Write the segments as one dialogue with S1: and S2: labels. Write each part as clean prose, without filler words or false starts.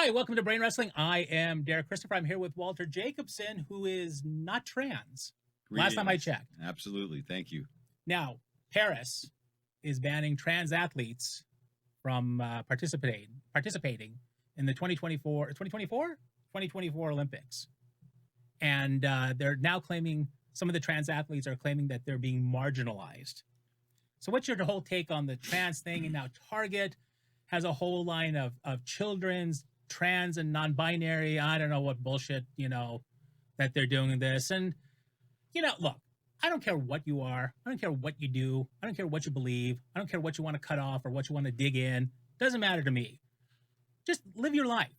S1: Hi, welcome to Brain Wrestling. I am Derek Christopher. I'm here with Walter Jacobson, who is not trans. Last time I
S2: Greetings.
S1: checked.
S2: Absolutely. Thank you.
S1: Now, Paris is banning trans athletes from participating in the 2024 Olympics. And they're now claiming, some of the trans athletes are claiming that they're being marginalized. So what's your whole take on the trans thing? And now Target has a whole line of children's trans and non-binary, I don't know what bullshit, that they're doing this. And, look, I don't care what you are. I don't care what you do. I don't care what you believe. I don't care what you want to cut off or what you want to dig in. Doesn't matter to me. Just live your life.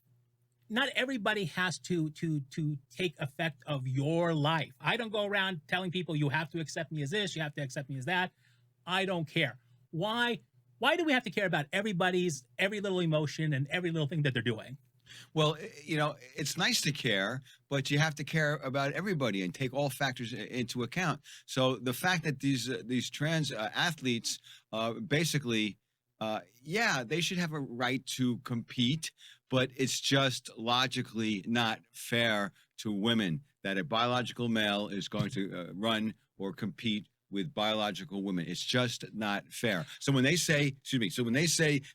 S1: Not everybody has to take effect of your life. I don't go around telling people you have to accept me as this, you have to accept me as that. I don't care. Why do we have to care about every little emotion and every little thing that they're doing?
S2: Well, it's nice to care, but you have to care about everybody and take all factors into account. So the fact that these trans athletes basically, they should have a right to compete, but it's just logically not fair to women that a biological male is going to run or compete with biological women. It's just not fair. So when they say,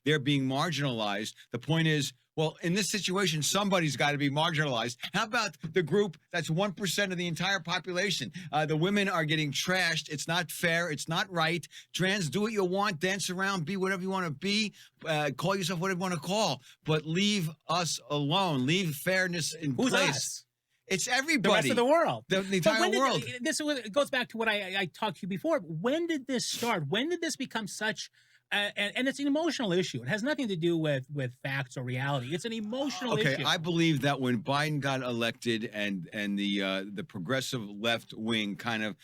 S2: they're being marginalized, the point is, well, in this situation, somebody's got to be marginalized. How about the group that's 1% of the entire population? The women are getting trashed. It's not fair. It's not right. Trans, do what you want, dance around, be whatever you want to be, call yourself whatever you want to call, but leave us alone. Leave fairness in
S1: Who's
S2: place.
S1: Us?
S2: It's everybody.
S1: The rest of the world.
S2: The entire world.
S1: This goes back to what I talked to you before. When did this start? When did this become such... and it's an emotional issue. It has nothing to do with facts or reality. It's an emotional issue.
S2: Okay, I believe that when Biden got elected and the progressive left wing kind of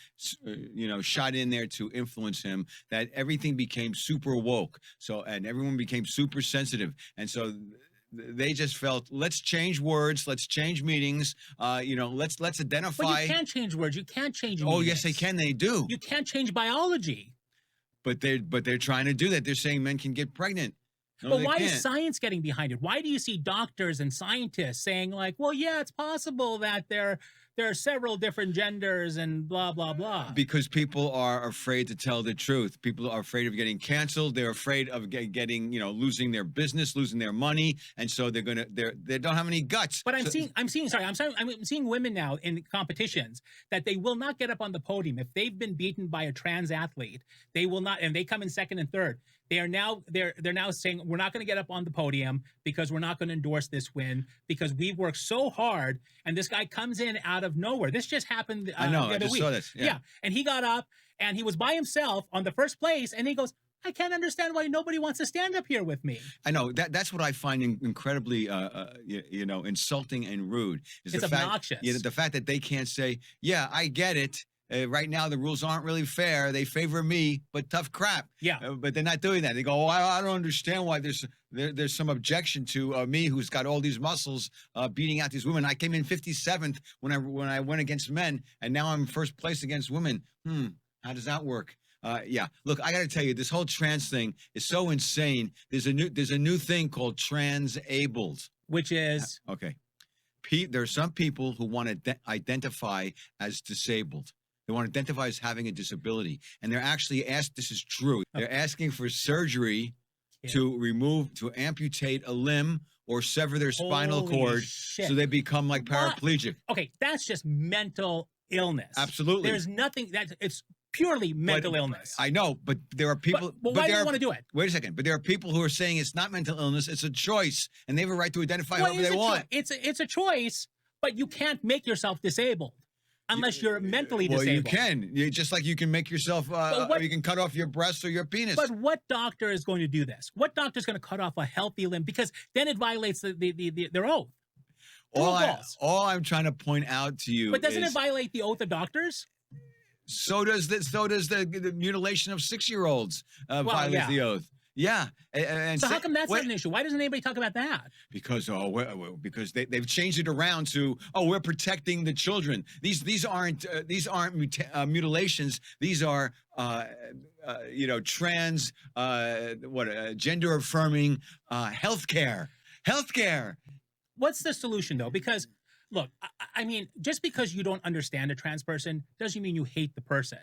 S2: shot in there to influence him, that everything became super woke. And everyone became super sensitive, and so they just felt, let's change words, let's change meanings, let's identify.
S1: But you can't change words. You can't change meanings.
S2: Oh, yes, they can. They do.
S1: You can't change biology.
S2: But they're trying to do that. They're saying men can get pregnant. No,
S1: but why
S2: can't.
S1: is science getting behind it? Why do you see doctors and scientists saying like, well, yeah, it's possible that there are several different genders and blah, blah, blah?
S2: Because people are afraid to tell the truth. People are afraid of getting canceled. They're afraid of getting, losing their business, losing their money. And so they don't have any guts.
S1: But I'm seeing women now in competitions that they will not get up on the podium. If they've been beaten by a trans athlete, they will not, and they come in second and third. They're now saying, we're not going to get up on the podium because we're not going to endorse this win because we've worked so hard and this guy comes in out of nowhere. This just happened
S2: I know,
S1: the
S2: I
S1: other
S2: just
S1: week.
S2: saw this. Yeah.
S1: And he got up and he was by himself on the first place and he goes, I can't understand why nobody wants to stand up here with me.
S2: I know that's what I find incredibly, insulting and rude.
S1: It's obnoxious.
S2: The fact that they can't say, yeah, I get it. Right now, the rules aren't really fair. They favor me, but tough crap.
S1: Yeah.
S2: But they're not doing that. They go, I don't understand why there's some objection to me, who's got all these muscles, beating out these women. I came in 57th when I went against men, and now I'm first place against women. How does that work? Look, I got to tell you, this whole trans thing is so insane. There's a new thing called transabled,
S1: which is
S2: okay. There are some people who want to identify as disabled. They want to identify as having a disability. And they're actually this is true. They're asking for surgery to amputate a limb or sever their spinal cord so they become like paraplegic.
S1: Okay, that's just mental illness.
S2: Absolutely.
S1: There's nothing it's purely mental illness.
S2: I know, but there are people.
S1: But why do you want to do it?
S2: Wait a second. But there are people who are saying it's not mental illness, it's a choice, and they have a right to identify however they want.
S1: It's a choice, but you can't make yourself disabled. Unless you're mentally disabled.
S2: Well, you can. Just like you can make yourself, or you can cut off your breast or your penis.
S1: But what doctor is going to do this? What doctor is going to cut off a healthy limb? Because then it violates their oath.
S2: All I'm trying to point out to you
S1: But doesn't it violate the oath of doctors?
S2: So does the mutilation of 6-year-olds violate the oath. Yeah.
S1: So how come that's not an issue? Why doesn't anybody talk about that?
S2: Because they've changed it around to we're protecting the children. These aren't mutilations. These are trans gender affirming healthcare.
S1: What's the solution though? Because look, I mean, just because you don't understand a trans person doesn't mean you hate the person.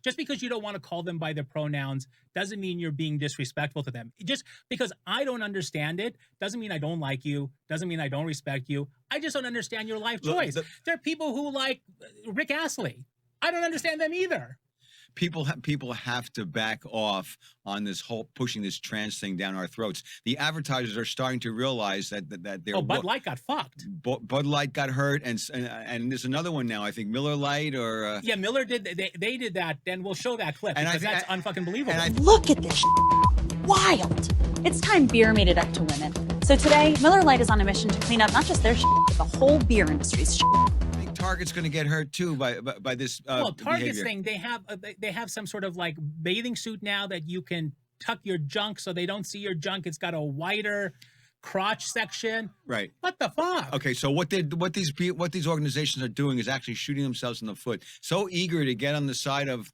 S1: Just because you don't want to call them by their pronouns doesn't mean you're being disrespectful to them. Just because I don't understand it doesn't mean I don't like you, doesn't mean I don't respect you. I just don't understand your life choice. There are people who like Rick Astley. I don't understand them either.
S2: People have to back off on this whole pushing this trans thing down our throats. The advertisers are starting to realize that they're.
S1: Bud Light got fucked.
S2: Bud Light got hurt, and there's another one now. I think Miller Light or
S1: yeah, Miller did. They did that. Then we'll show that clip because that's unfucking believable.
S3: Look at this wild. It's time beer made it up to women. So today, Miller Lite is on a mission to clean up not just their but the whole beer industry's
S2: Target's going to get hurt too by this.
S1: Well, Target's
S2: behavior.
S1: thing, they have some sort of like bathing suit now that you can tuck your junk so they don't see your junk. It's got a wider crotch section.
S2: Right.
S1: What the fuck?
S2: Okay, so what these organizations are doing is actually shooting themselves in the foot. So eager to get on the side of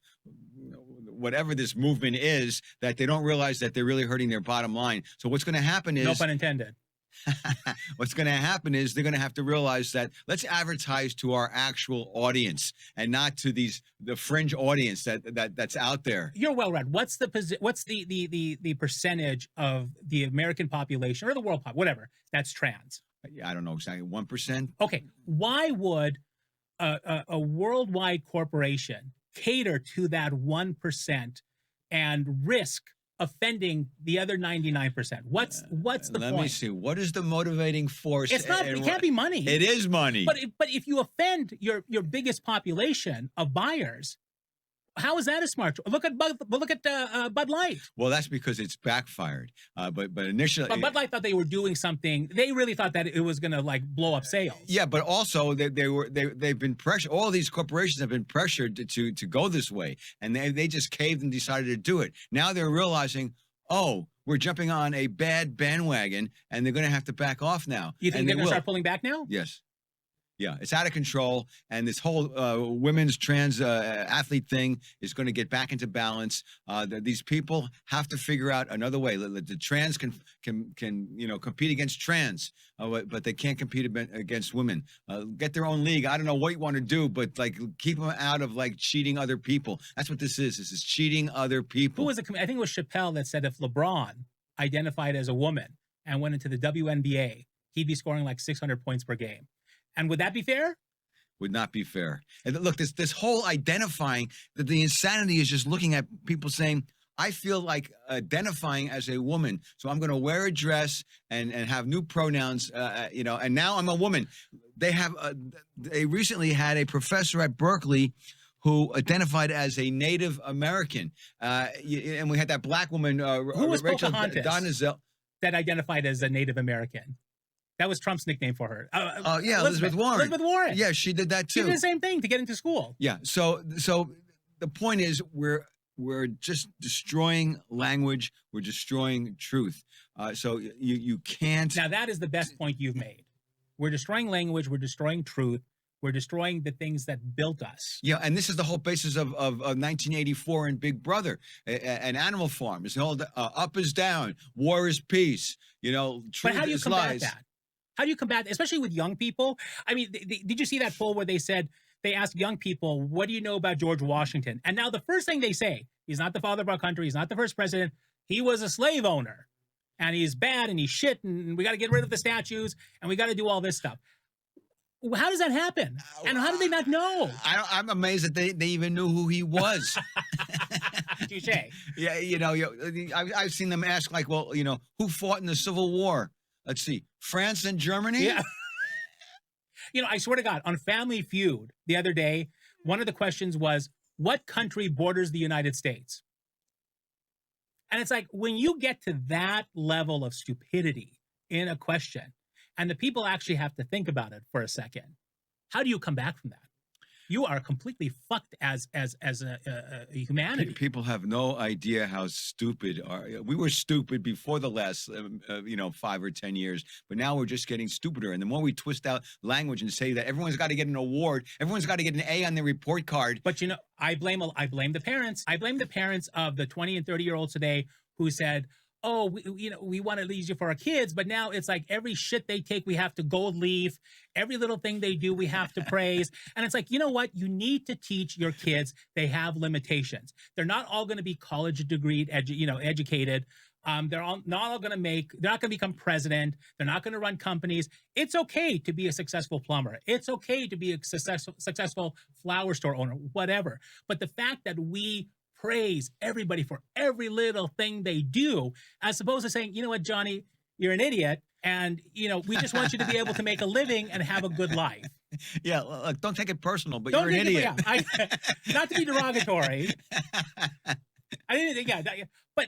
S2: whatever this movement is that they don't realize that they're really hurting their bottom line. So what's going to happen is
S1: no pun intended.
S2: What's going to happen is they're going to have to realize that let's advertise to our actual audience and not to the fringe audience that's out there.
S1: You're well read. What's the percentage of the American population or the world whatever that's trans?
S2: I don't know exactly 1%.
S1: Okay, why would a worldwide corporation cater to that 1% and risk offending the other 99%? What's the point?
S2: Let me see. What is the motivating force?
S1: It's not. It can't be money.
S2: It is money.
S1: But if you offend your biggest population of buyers, how is that a smart? Look at Bud Light.
S2: Well, that's because it's backfired. But initially,
S1: Bud Light thought they were doing something. They really thought that it was going to like blow up sales.
S2: Yeah, but also they've been pressured. All these corporations have been pressured to go this way, and they just caved and decided to do it. Now they're realizing, oh, we're jumping on a bad bandwagon, and they're going to have to back off now.
S1: You think they're going to start pulling back now?
S2: Yes. Yeah, it's out of control, and this whole women's trans athlete thing is going to get back into balance. These people have to figure out another way. The trans can compete against trans, but they can't compete against women. Get their own league. I don't know what you want to do, but like keep them out of like cheating other people. That's what this is. This is cheating other people.
S1: Who was I think it was Chappelle that said if LeBron identified as a woman and went into the WNBA, he'd be scoring like 600 points per game. And would that be fair?
S2: Would not be fair. And look, this whole identifying, the insanity is just looking at people saying, I feel like identifying as a woman, so I'm going to wear a dress and have new pronouns, and now I'm a woman. They recently had a professor at Berkeley who identified as a Native American. And we had that black woman,
S1: who was
S2: Rachel
S1: Pocahontas, that identified as a Native American. That was Trump's nickname for her.
S2: Yeah, Elizabeth Warren.
S1: Elizabeth Warren.
S2: Yeah, she did that too.
S1: She did the same thing to get into school.
S2: Yeah. So the point is, we're just destroying language. We're destroying truth. So you can't.
S1: Now that is the best point you've made. We're destroying language. We're destroying truth. We're destroying the things that built us.
S2: Yeah, and this is the whole basis of 1984 and Big Brother and Animal Farm. It's all up is down, war is peace. Truth
S1: but how do you
S2: is
S1: combat
S2: lies.
S1: that? How do you combat, especially with young people? I mean, did you see that poll where they asked young people, what do you know about George Washington? And now the first thing they say, he's not the father of our country. He's not the first president. He was a slave owner and he's bad and he's shit. And we got to get rid of the statues and we got to do all this stuff. How does that happen? And how do they not know?
S2: I'm amazed that they even knew who he was.
S1: Touche.
S2: Yeah, I've seen them ask like, well, who fought in the Civil War? Let's see, France and Germany?
S1: Yeah. I swear to God, on Family Feud the other day, one of the questions was, what country borders the United States? And it's like, when you get to that level of stupidity in a question, and the people actually have to think about it for a second, how do you come back from that? You are completely fucked as a humanity.
S2: People have no idea how stupid we were stupid before the last 5 or 10 years, but now we're just getting stupider. And the more we twist out language and say that everyone's got to get an award, everyone's got to get an A on their report card.
S1: But I blame the parents. I blame the parents of the 20 and 30-year-olds today who said, oh, we want it easier for our kids, but now it's like every shit they take, we have to gold leaf. Every little thing they do, we have to praise. And it's like, you know what? You need to teach your kids they have limitations. They're not all going to be college degree, educated. They're not all going to they're not going to become president. They're not going to run companies. It's okay to be a successful plumber. It's okay to be a successful flower store owner, whatever. But the fact that we praise everybody for every little thing they do, as opposed to saying, you know what, Johnny, you're an idiot, and we just want you to be able to make a living and have a good life.
S2: Yeah, look, don't take it personal, but
S1: Don't
S2: you're an
S1: take
S2: idiot.
S1: not to be derogatory. I didn't think, but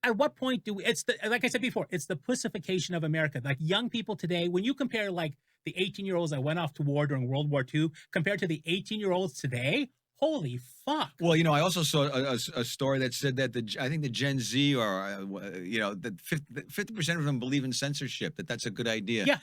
S1: at what point do we? Like I said before, it's the pussification of America. Like young people today, when you compare like the 18-year-olds that went off to war during World War II compared to the 18-year-olds today. Holy fuck.
S2: Well, I also saw a story that said that I think the Gen Z or, that 50% of them believe in censorship, that's a good idea.
S1: Yeah.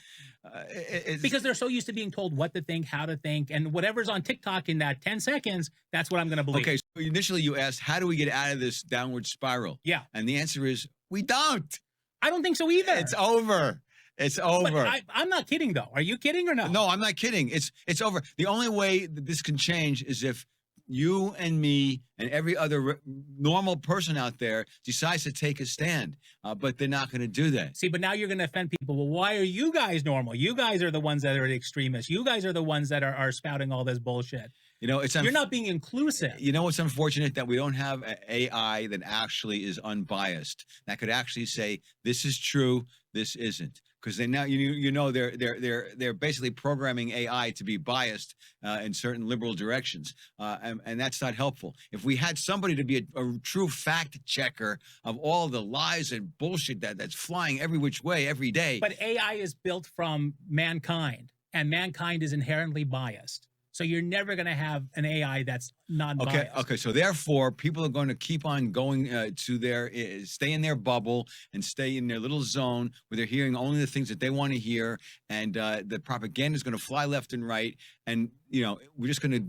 S1: Because they're so used to being told what to think, how to think, and whatever's on TikTok in that 10 seconds, that's what I'm going to believe.
S2: Okay, so initially you asked, how do we get out of this downward spiral?
S1: Yeah.
S2: And the answer is, we don't.
S1: I don't think so either.
S2: It's over. It's over.
S1: But I'm not kidding, though. Are you kidding or no?
S2: No, I'm not kidding. It's over. The only way that this can change is if you and me and every other normal person out there decides to take a stand, but they're not going to do that.
S1: See, but now you're going to offend people. Well, why are you guys normal? You guys are the ones that are the extremists. You guys are the ones that are spouting all this bullshit. You're not being inclusive.
S2: You know, it's unfortunate that we don't have an AI that actually is unbiased, that could actually say, this is true, this isn't. Because they now, they're basically programming AI to be biased in certain liberal directions, and that's not helpful. If we had somebody to be a true fact checker of all the lies and bullshit that's flying every which way every day.
S1: But AI is built from mankind, and mankind is inherently biased. So you're never going to have an AI that's non-biased.
S2: Okay. So therefore, people are going to keep on going stay in their bubble and stay in their little zone where they're hearing only the things that they want to hear, and the propaganda is going to fly left and right, and we're just going to.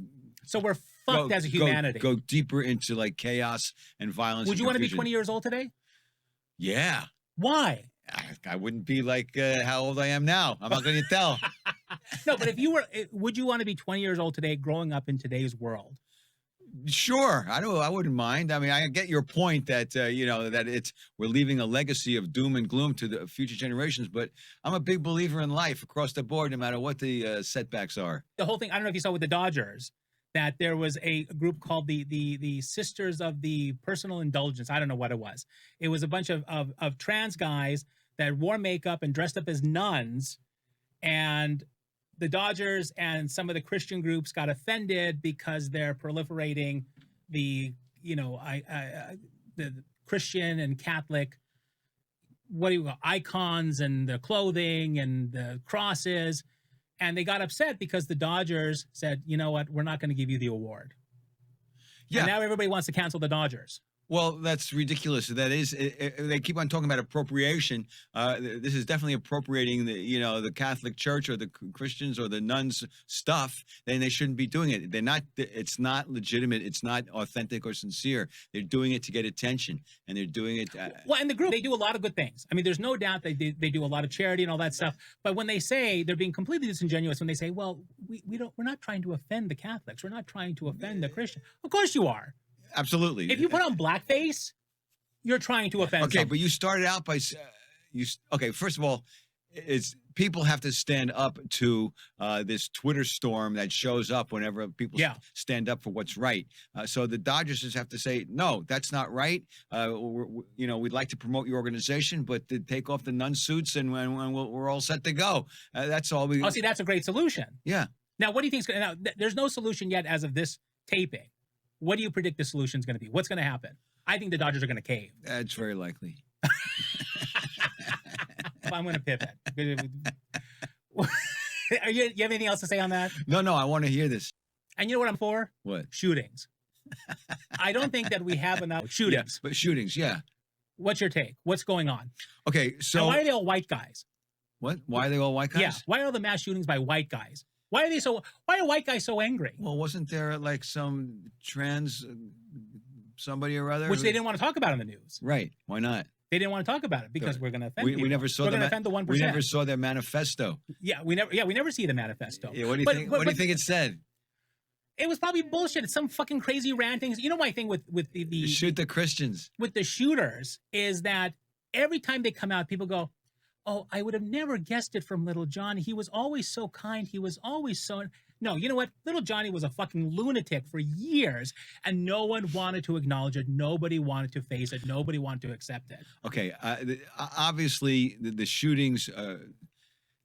S1: So we're fucked as a humanity.
S2: Go deeper into like chaos and violence.
S1: Would you want to be 20 years old today?
S2: Yeah.
S1: Why?
S2: I wouldn't be like how old I am now. I'm not going to tell.
S1: No, but would you want to be 20 years old today, growing up in today's world?
S2: Sure, I wouldn't mind. I mean, I get your point that that we're leaving a legacy of doom and gloom to the future generations. But I'm a big believer in life across the board, no matter what the setbacks are.
S1: The whole thing. I don't know if you saw with the Dodgers that there was a group called the Sisters of the Personal Indulgence. I don't know what it was. It was a bunch of trans guys that wore makeup and dressed up as nuns, and the Dodgers and some of the Christian groups got offended because they're proliferating the Christian and Catholic, icons and the clothing and the crosses. And they got upset because the Dodgers said, you know what, we're not going to give you the award. Yeah. And now everybody wants to cancel the Dodgers.
S2: Well, that's ridiculous. That is, they keep on talking about appropriation. This is definitely appropriating the Catholic Church or the Christians or the nuns stuff. Then they shouldn't be doing it. They're not. It's not legitimate. It's not authentic or sincere. They're doing it to get attention, and they're doing it.
S1: Well, and the group, they do a lot of good things. I mean, there's no doubt they do a lot of charity and all that stuff. But when they say, they're being completely disingenuous when they say, well, we're not trying to offend the Catholics. We're not trying to offend the Christians. Of course you are.
S2: Absolutely.
S1: If you put on blackface, you're trying to offend.
S2: Okay, but you started out by first of all, people have to stand up to this Twitter storm that shows up whenever people stand up for what's right. So the Dodgers just have to say, no, that's not right. We'd like to promote your organization, but to take off the nun suits and we're all set to go. That's all we.
S1: Oh, see, that's a great solution.
S2: Yeah.
S1: Now, what do you think? Now, there's no solution yet as of this taping. What do you predict the solution is going to be? What's going to happen? I think the Dodgers are going to cave.
S2: That's very likely.
S1: Well, I'm going to pivot. You have anything else to say on that?
S2: No, I want to hear this.
S1: And you know what I'm for?
S2: What?
S1: Shootings. I don't think that we have enough shootings.
S2: Yeah, but shootings, yeah.
S1: What's your take? What's going on?
S2: Okay, so...
S1: And why are they all white guys?
S2: What? Why are they all white guys?
S1: Yeah, why are all the mass shootings by white guys? Why are white guys so angry?
S2: Well, wasn't there like some trans somebody or other?
S1: Which they didn't want to talk about in the news.
S2: Right. Why not?
S1: They didn't want to talk about it because
S2: Good.
S1: we're going to offend
S2: We
S1: people.
S2: never saw
S1: we're
S2: the
S1: going to offend the 1%.
S2: we never saw their manifesto.
S1: Yeah, we never see the manifesto.
S2: Yeah, what do you
S1: But-
S2: think?
S1: but-
S2: What do you
S1: but
S2: think it said?
S1: It was probably bullshit. It's some fucking crazy rantings. You know, my thing with the
S2: Shoot the Christians.
S1: with the shooters is that every time they come out, people go, "Oh, I would have never guessed it from Little Johnny. He was always so kind. He was always so." No, you know what? Little Johnny was a fucking lunatic for years, and no one wanted to acknowledge it. Nobody wanted to face it. Nobody wanted to accept it.
S2: Okay, obviously the shootings.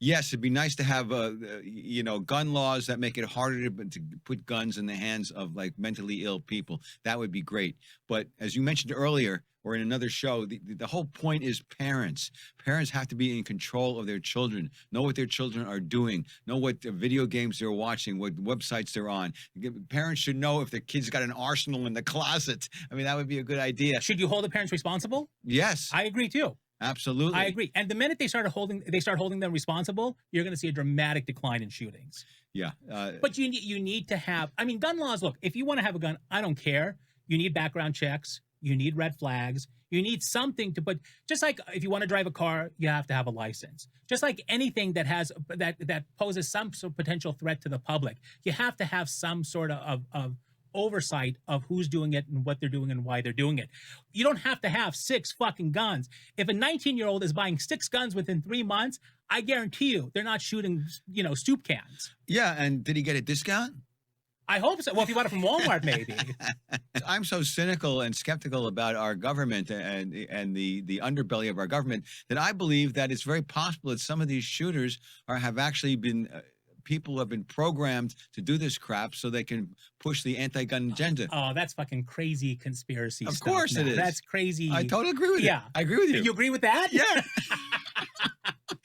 S2: Yes, it'd be nice to have gun laws that make it harder to put guns in the hands of like mentally ill people. That would be great. But as you mentioned earlier, or in another show, the whole point is parents. Parents have to be in control of their children, know what their children are doing, know what video games they're watching, what websites they're on. Parents should know if their kids got an arsenal in the closet. I mean, that would be a good idea.
S1: Should you hold the parents responsible?
S2: Yes,
S1: I agree too.
S2: absolutely.
S1: I agree. And the minute they start holding them responsible, you're going to see a dramatic decline in shootings.
S2: Yeah.
S1: But you need to have. I mean, gun laws. Look, if you want to have a gun, I don't care. You need background checks. You need red flags. You need something to put. Just like if you want to drive a car, you have to have a license. Just like anything that poses some sort of potential threat to the public, you have to have some sort of oversight of who's doing it and what they're doing and why they're doing it. You don't have to have 6 fucking guns. If a 19-year-old is buying 6 guns within 3 months, I guarantee you they're not shooting, soup cans.
S2: Yeah, and did he get a discount?
S1: I hope so. Well, if you bought it from Walmart, maybe.
S2: I'm so cynical and skeptical about our government and the underbelly of our government that I believe that it's very possible that some of these shooters have actually been people who have been programmed to do this crap so they can push the anti-gun agenda.
S1: Oh, that's fucking crazy conspiracy
S2: Of
S1: stuff.
S2: course it
S1: now.
S2: is.
S1: That's crazy.
S2: I totally agree with you.
S1: Yeah.
S2: I agree with you.
S1: You agree with that?
S2: Yeah.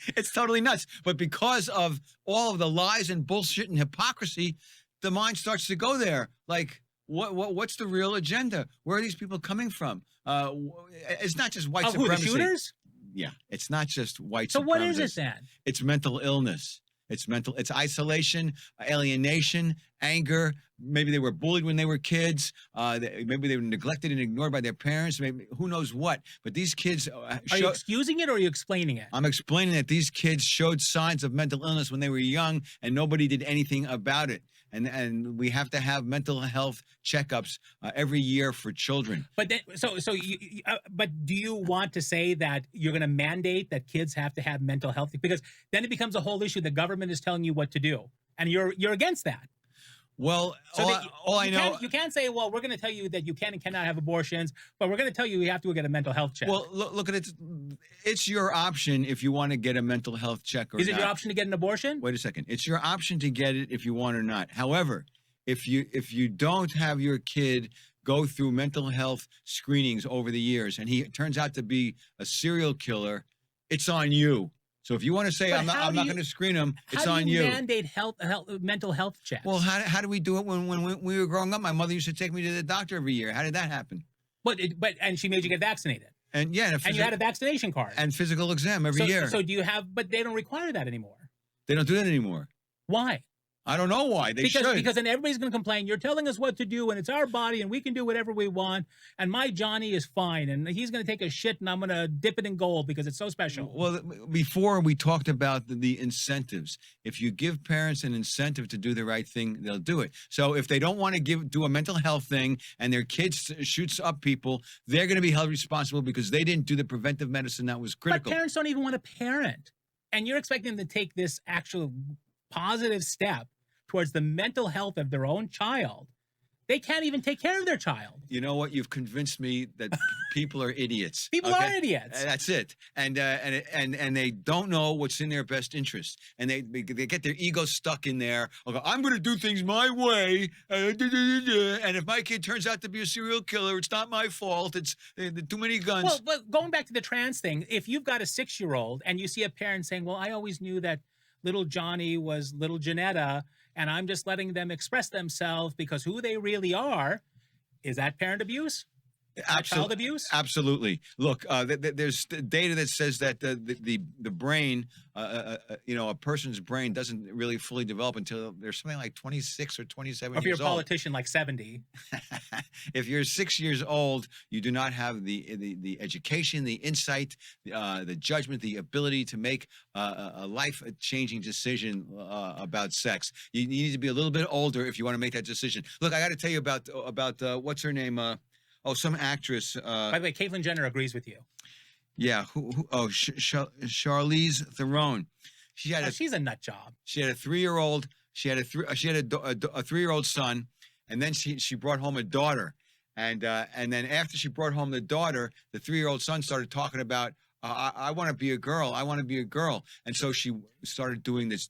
S2: It's totally nuts. But because of all of the lies and bullshit and hypocrisy, the mind starts to go there. Like, what's the real agenda? Where are these people coming from? It's not just white
S1: Who, the
S2: supremacy.
S1: shooters?
S2: Yeah, it's not just white
S1: So
S2: supremacy.
S1: what is it then?
S2: It's mental illness. It's isolation, alienation, anger. Maybe they were bullied when they were kids. Maybe they were neglected and ignored by their parents. Maybe who knows what. But these kids.
S1: Are you excusing it or are you explaining it?
S2: I'm explaining that these kids showed signs of mental illness when they were young, and nobody did anything about it. And we have to have mental health checkups every year for children.
S1: But then, but do you want to say that you're going to mandate that kids have to have mental health? Because then it becomes a whole issue. The government is telling you what to do, and you're against that.
S2: Well,
S1: So
S2: all I know.
S1: you can't say, well, we're going to tell you that you can and cannot have abortions, but we're going to tell you have to go get a mental health check.
S2: Well, look at it. It's your option if you want to get a mental health check or not.
S1: Is it your option to get an abortion?
S2: Wait a second. It's your option to get it if you want or not. However, if you don't have your kid go through mental health screenings over the years and he turns out to be a serial killer, it's on you. So if you want to say
S1: But
S2: I'm not going to screen him, it's
S1: How
S2: on
S1: do you
S2: you.
S1: mandate mental health checks?
S2: Well, how do we do it when we were growing up? My mother used to take me to the doctor every year. How did that happen?
S1: And she made you get vaccinated.
S2: And yeah,
S1: And you had a vaccination card.
S2: and physical exam every year.
S1: So do you have? But they don't require that anymore.
S2: They don't do that anymore.
S1: Why?
S2: I don't know why. They should.
S1: Because then everybody's going to complain. You're telling us what to do, and it's our body, and we can do whatever we want. And my Johnny is fine, and he's going to take a shit, and I'm going to dip it in gold because it's so special.
S2: Well, before we talked about the incentives. If you give parents an incentive to do the right thing, they'll do it. So if they don't want to do a mental health thing and their kids shoots up people, they're going to be held responsible because they didn't do the preventive medicine that was critical.
S1: But parents don't even want to parent, and you're expecting them to take this actual positive step towards the mental health of their own child. They can't even take care of their child.
S2: You know what? You've convinced me that people are idiots.
S1: People are idiots.
S2: That's it. And they don't know what's in their best interest. And they get their ego stuck in there. Okay, I'm going to do things my way. And if my kid turns out to be a serial killer, it's not my fault. It's too many guns.
S1: Well, but going back to the trans thing, if you've got a 6-year-old and you see a parent saying, well, I always knew that little Johnny was little Janetta, and I'm just letting them express themselves because who they really are, is that parent abuse? child abuse?
S2: Absolutely. Look, there's data that says that the brain, a person's brain doesn't really fully develop until they're something like 26 or 27
S1: Or if you're
S2: years
S1: a politician like 70.
S2: If you're 6 years old, you do not have the education, the insight, the judgment, the ability to make a life-changing decision about sex. You need to be a little bit older if you want to make that decision. Look, I got to tell you about what's her name? Some actress.
S1: By the way, Caitlyn Jenner agrees with you.
S2: Yeah. Charlize Theron.
S1: She's a nut job.
S2: She had a 3-year-old. She had a 3-year-old son, and then she brought home a daughter, and then after she brought home the daughter, the 3-year-old son started talking about. I want to be a girl. I want to be a girl. And so she started doing this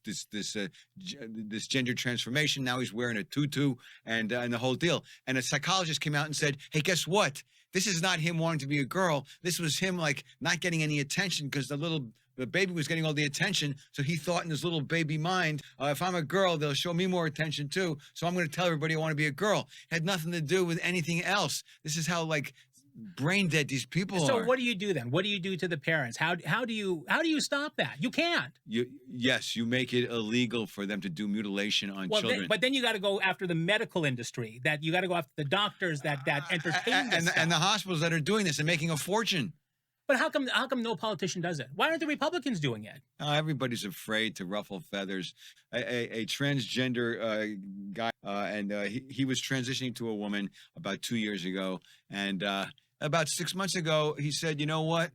S2: gender transformation. Now he's wearing a tutu and the whole deal. And a psychologist came out and said, "Hey, guess what? This is not him wanting to be a girl. This was him like not getting any attention because the baby was getting all the attention. So he thought in his little baby mind, if I'm a girl, they'll show me more attention too. So I'm going to tell everybody I want to be a girl." It had nothing to do with anything else. This is how brain dead these people are.
S1: So what do you do then? What do you do to the parents? How do you stop that? You can't.
S2: Yes, you make it illegal for them to do mutilation on children.
S1: But then you got to go after the medical industry. That you got to go after the doctors that entertain this
S2: and the hospitals that are doing this and making a fortune.
S1: But how come no politician does it? Why aren't the Republicans doing it?
S2: Everybody's afraid to ruffle feathers. A transgender guy, and he was transitioning to a woman about 2 years ago, and about 6 months ago, he said, "You know what?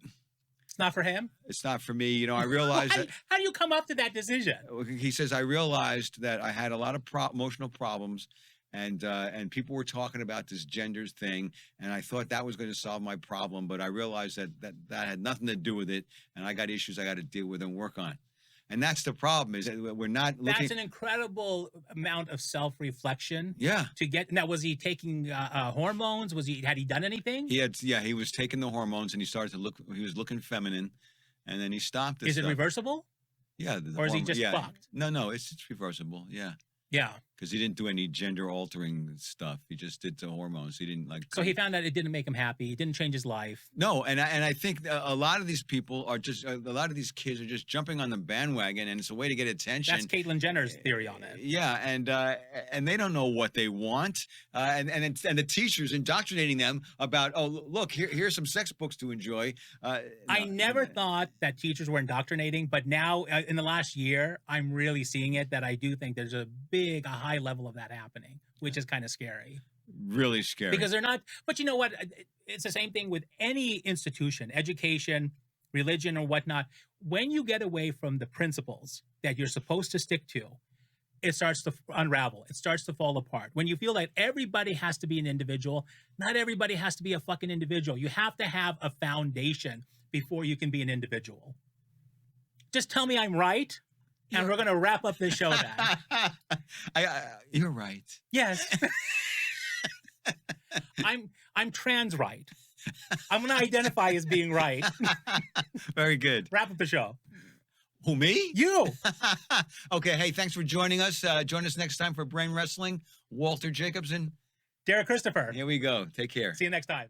S1: It's not for him.
S2: It's not for me. I realized that."
S1: How do you come up to that decision?
S2: He says, "I realized that I had a lot of emotional problems." And people were talking about this genders thing, and I thought that was going to solve my problem, but I realized that had nothing to do with it, and I got issues I got to deal with and work on. And that's the problem, is that we're not looking.
S1: That's an incredible amount of self-reflection.
S2: Yeah.
S1: To get now, was he taking hormones? Had he done anything?
S2: He was taking the hormones, and he started to look. He was looking feminine, and then he stopped.
S1: Is it reversible?
S2: Yeah.
S1: Or is he just fucked?
S2: No, it's reversible. Yeah.
S1: Yeah.
S2: Because he didn't do any gender altering stuff. He just did the hormones. He didn't
S1: So he found out it didn't make him happy. It didn't change his life.
S2: No, and I think a lot of these people are just a lot of these kids are just jumping on the bandwagon, and it's a way to get attention.
S1: That's Caitlyn Jenner's theory on it.
S2: Yeah, and they don't know what they want, and the teachers indoctrinating them about, oh, look, here's some sex books to enjoy.
S1: I never thought that teachers were indoctrinating, but now in the last year, I'm really seeing it. That I do think there's a high level of that happening, which is kind of scary.
S2: Really scary.
S1: Because they're not, but you know what? It's the same thing with any institution, education, religion, or whatnot. When you get away from the principles that you're supposed to stick to, it starts to unravel. It starts to fall apart. When you feel like everybody has to be an individual, not everybody has to be a fucking individual. You have to have a foundation before you can be an individual. Just tell me I'm right. And we're going to wrap up this show then.
S2: You're right.
S1: Yes. I'm trans right. I'm going to identify as being right.
S2: Very good.
S1: Wrap up the show.
S2: Who, me?
S1: You.
S2: Okay. Hey, thanks for joining us. Join us next time for Brain Wrestling. Walter Jacobson.
S1: Derek Christopher.
S2: Here we go. Take care.
S1: See you next time.